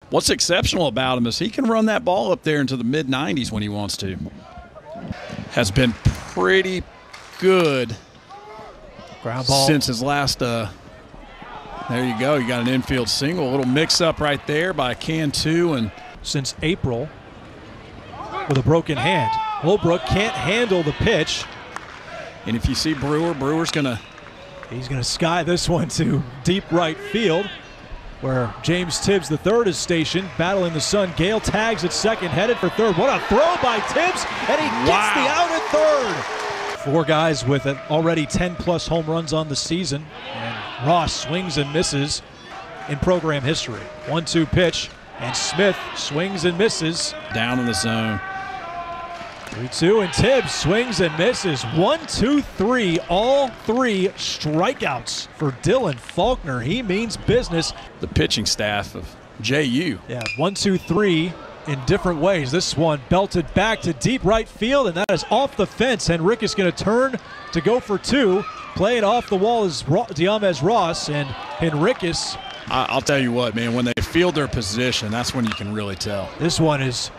What's exceptional about him is he can run that ball up there into the mid-90s when he wants to. Has been pretty good ground ball since his last there you go. You got an infield single. A little mix-up right there by Cantu. And since April with a broken hand. Holbrook can't handle the pitch. And if you see Brewer's going to... He's going to sky this one to deep right field, where James Tibbs III is stationed, battling the sun. Gale tags at second, headed for third. What a throw by Tibbs, and he gets the out at third. 4 guys with already 10-plus home runs on the season, and Ross swings and misses in program history. 1-2 pitch, and Smith swings and misses. Down in the zone. 3-2, and Tibbs swings and misses. 1-2-3, all 3 strikeouts for Dylan Faulkner. He means business. The pitching staff of JU. Yeah, 1-2-3 in different ways. This one belted back to deep right field, and that is off the fence. Henriquez going to turn to go for 2. Playing off the wall is Diamez Ross, and Henriquez. I'll tell you what, man, when they field their position, that's when you can really tell. This one is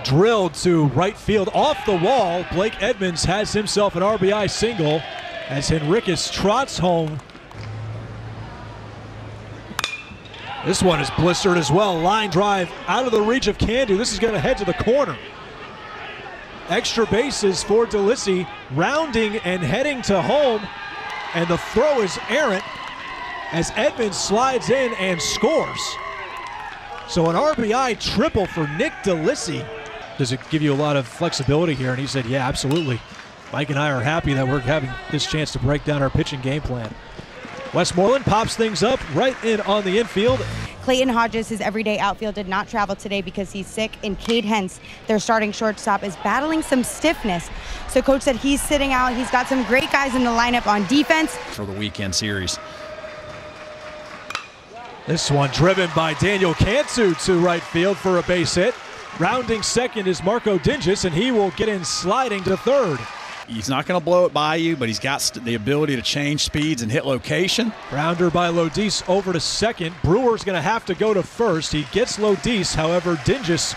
drilled to right field off the wall. Blake Edmonds has himself an RBI single as Henriquez trots home. This one is blistered as well. Line drive out of the reach of Cantu. This is going to head to the corner. Extra bases for DeLisi, rounding and heading to home, and the throw is errant as Edmonds slides in and scores. So an RBI triple for Nick DeLisi. Does it give you a lot of flexibility here? And he said, yeah, absolutely. Mike and I are happy that we're having this chance to break down our pitching game plan. Westmoreland pops things up right in on the infield. Clayton Hodges, his everyday outfield, did not travel today because he's sick, and Cade Hentz, their starting shortstop, is battling some stiffness. So coach said he's sitting out. He's got some great guys in the lineup on defense for the weekend series. This one driven by Daniel Cantu to right field for a base hit. Rounding second is Marco Dinges, and he will get in sliding to third. He's not going to blow it by you, but he's got the ability to change speeds and hit location. Rounder by Lodis over to second. Brewer's going to have to go to first. He gets Lodis, however, Dinges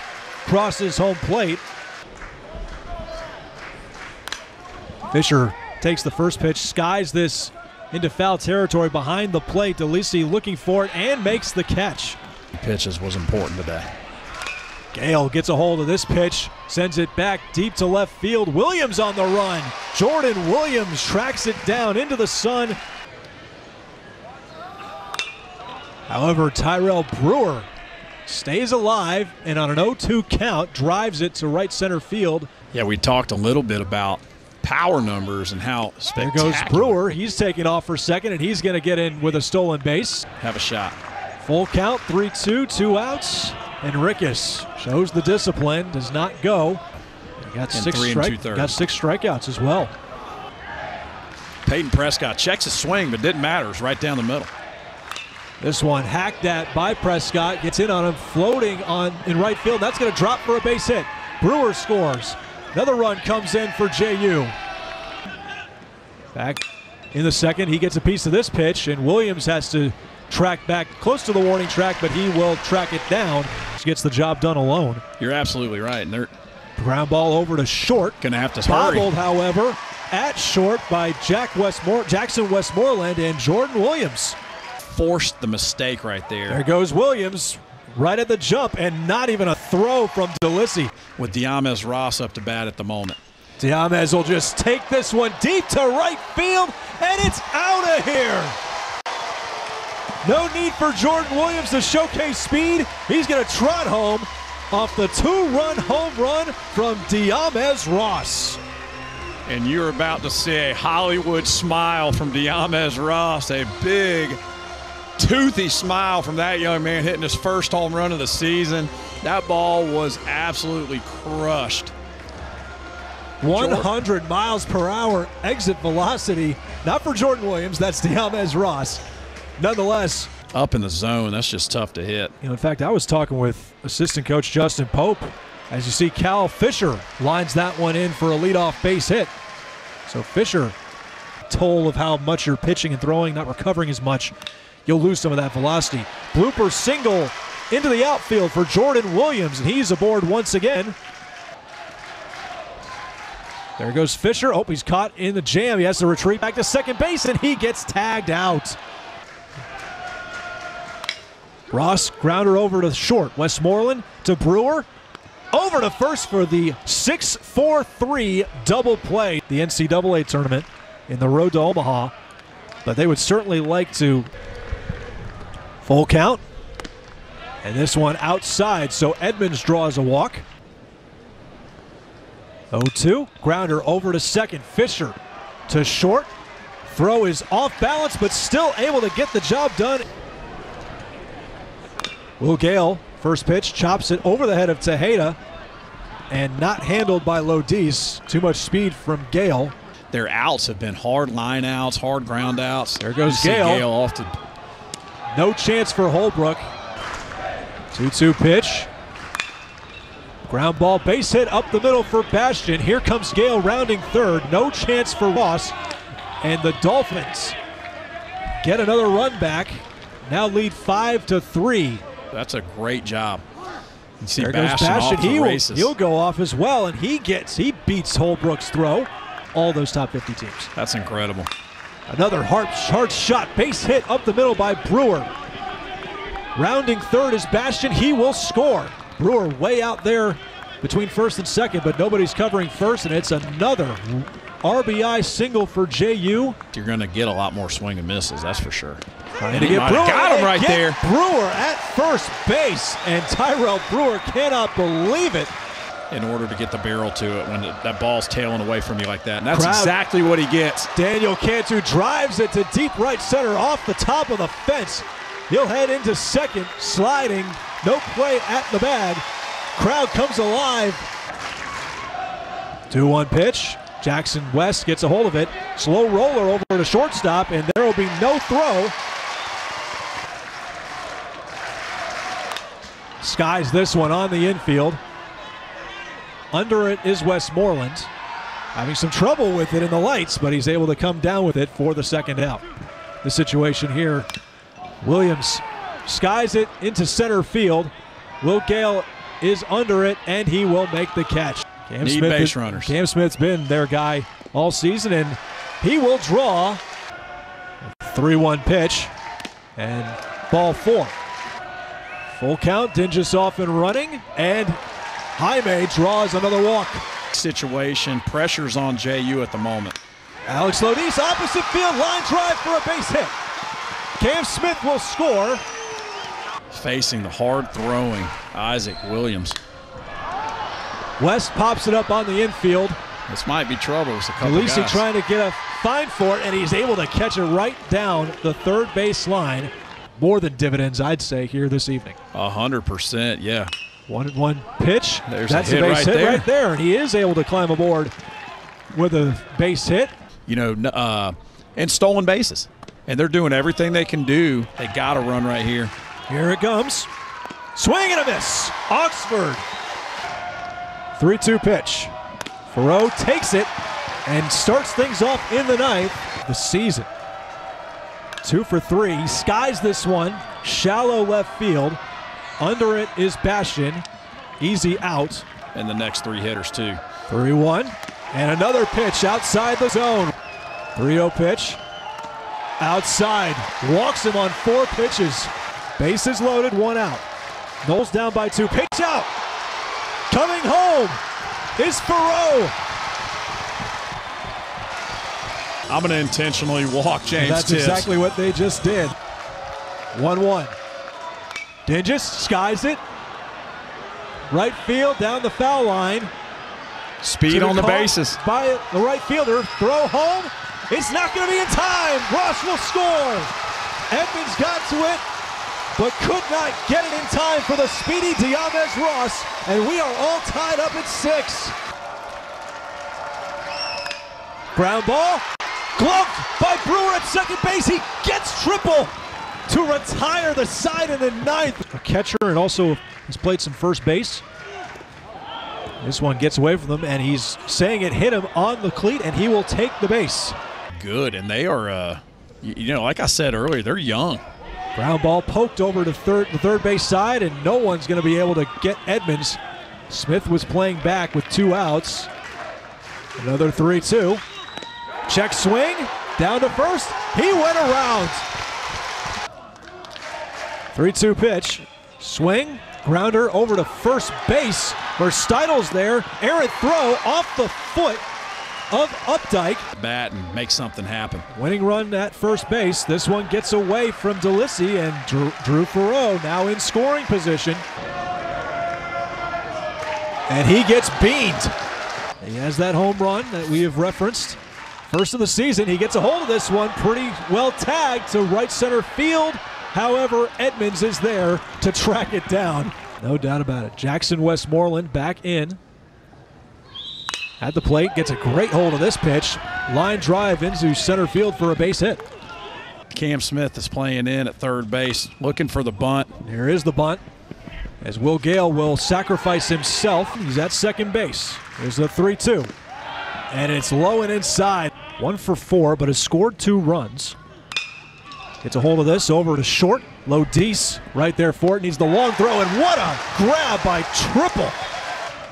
crosses home plate. Fisher takes the first pitch, skies this into foul territory behind the plate. DeLisi looking for it and makes the catch. Pitches was important today. Gale gets a hold of this pitch, sends it back deep to left field. Williams on the run. Jordan Williams tracks it down into the sun. However, Tyrell Brewer stays alive and on an 0-2 count drives it to right center field. Yeah, we talked a little bit about power numbers and how spectacular. There goes Brewer. He's taking off for second, and he's going to get in with a stolen base. Have a shot. Full count, 3-2, 2 outs. Henriquez shows the discipline, does not go. He got 6 strikeouts as well. Peyton Prescott checks his swing, but didn't matter. It's right down the middle. This one hacked at by Prescott, gets in on him, floating on in right field. That's going to drop for a base hit. Brewer scores. Another run comes in for JU. Back in the second, he gets a piece of this pitch, and Williams has to track back close to the warning track, but he will track it down. He gets the job done alone. You're absolutely right. And they're ground ball over to short. Gonna have to bobbled, hurry. However, at short by Jackson Westmoreland, and Jordan Williams forced the mistake right there. There goes Williams right at the jump, and not even a throw from DeLisi. With Diamez Ross up to bat at the moment. Diamez will just take this one deep to right field, and it's out of here. No need for Jordan Williams to showcase speed. He's going to trot home off the 2-run home run from Diamez Ross. And you're about to see a Hollywood smile from Diamez Ross, a big, toothy smile from that young man hitting his first home run of the season. That ball was absolutely crushed. 100 miles per hour exit velocity. Not for Jordan Williams, that's Diamez Ross. Nonetheless, up in the zone, that's just tough to hit. In fact, I was talking with assistant coach Justin Pope. As you see, Cal Fisher lines that one in for a leadoff base hit. So Fisher, toll of how much you're pitching and throwing, not recovering as much, you'll lose some of that velocity. Blooper single into the outfield for Jordan Williams, and he's aboard once again. There goes Fisher. Oh, he's caught in the jam. He has to retreat back to second base, and he gets tagged out. Ross, grounder over to short. Westmoreland to Brewer. Over to first for the 6-4-3 double play. The NCAA tournament in the road to Omaha. But they would certainly like to. Full count. And this one outside, so Edmonds draws a walk. 0-2. Grounder over to second. Fisher to short. Throw is off balance, but still able to get the job done. Will Gale, first pitch, chops it over the head of Tejeda, and not handled by Lodis. Too much speed from Gale. Their outs have been hard line outs, hard ground outs. There goes Gale. Off to... No chance for Holbrook. 2-2 pitch. Ground ball, base hit up the middle for Bastian. Here comes Gale rounding third. No chance for Ross. And the Dolphins get another run back. Now lead 5-3. That's a great job. You see there goes Bastian. He'll go off as well, and he beats Holbrook's throw. All those top 50 teams. That's incredible. Another hard shot, base hit up the middle by Brewer. Rounding third is Bastian. He will score. Brewer way out there between first and second, but nobody's covering first, and it's another RBI single for JU. You're going to get a lot more swing and misses, that's for sure. And to get Brewer, got him right there. Brewer at first base, and Tyrell Brewer cannot believe it. In order to get the barrel to it when that ball's tailing away from you like that. And that's exactly what he gets. Daniel Cantu drives it to deep right center off the top of the fence. He'll head into second, sliding. No play at the bag. Crowd comes alive. 2-1 pitch. Jackson West gets a hold of it. Slow roller over to shortstop, and there will be no throw. Skies this one on the infield. Under it is Westmoreland. Having some trouble with it in the lights, but he's able to come down with it for the second out. The situation here, Williams skies it into center field. Will Gale is under it, and he will make the catch. Need base runners. Cam Smith's been their guy all season, and he will draw. 3-1 pitch, and ball 4. Full count, Dingus off and running, and Jaime draws another walk. Situation, pressures on JU at the moment. Alex Lodis, opposite field, line drive for a base hit. Cam Smith will score. Facing the hard-throwing Isaac Williams. West pops it up on the infield. This might be trouble. It's a couple Delisi guys trying to get a fine for it, and he's able to catch it right down the third base line. More than dividends, I'd say, here this evening. 100%, yeah. 1-1 pitch. That's a base hit right there, and he is able to climb aboard with a base hit. You know, and stolen bases. And they're doing everything they can do. They got to run right here. Here it comes. Swing and a miss. Oxford. 3-2 pitch. Farrow takes it and starts things off in the ninth. The season. 2 for 3. He skies this one. Shallow left field. Under it is Bastian. Easy out. And the next 3 hitters, too. 3-1. And another pitch outside the zone. 3-0 pitch. Outside. Walks him on 4 pitches. Bases loaded, 1 out. Knowles down by 2. Pitch out. Coming home is Farrow. I'm going to intentionally walk James That's Tibbs. Exactly what they just did. 1-1. Dingus skies it. Right field down the foul line. Speed on the bases. By the right fielder. Throw home. It's not going to be in time. Ross will score. Edmonds got to it, but could not get it in time for the speedy Diamez Ross, and we are all tied up at 6. Ground ball. Gloved by Brewer at second base. He gets triple to retire the side in the ninth. A catcher and also has played some first base. This one gets away from them, and he's saying it hit him on the cleat, and he will take the base. Good, and they are, you know, like I said earlier, they're young. Ground ball poked over to the third base side, and no one's going to be able to get Edmonds. Smith was playing back with 2 outs. Another 3-2. Check swing, down to first. He went around. 3-2 pitch. Swing, grounder over to first base. Verstidle's there. Errant throw off the foot of Updike. Bat and make something happen. Winning run at first base. This one gets away from DeLisi, and Drew Farreau now in scoring position. And he gets beamed. He has that home run that we have referenced. First of the season, he gets a hold of this one, pretty well tagged to right center field. However, Edmonds is there to track it down. No doubt about it. Jackson Westmoreland back in. At the plate, gets a great hold of this pitch. Line drive into center field for a base hit. Cam Smith is playing in at third base, looking for the bunt. Here is the bunt, as Will Gale will sacrifice himself. He's at second base. Here's the 3-2. And it's low and inside. 1 for 4, but has scored 2 runs. Gets a hold of this, over to short. Lodice right there for it. Needs the long throw, and what a grab by Triple.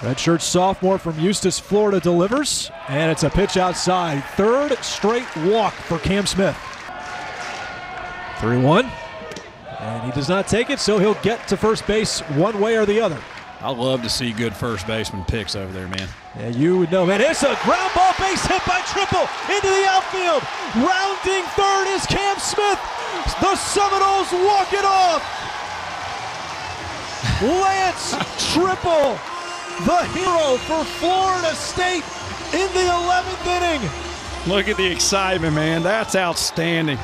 Redshirt sophomore from Eustis, Florida delivers, and it's a pitch outside. Third straight walk for Cam Smith. 3-1, and he does not take it, so he'll get to first base one way or the other. I love to see good first baseman picks over there, man. Yeah, you would know, man. It's a ground ball base hit by Triple into the outfield. Rounding third is Cam Smith. The Seminoles walk it off. Lance Triple, the hero for Florida State in the 11th inning. Look at the excitement, man. That's outstanding.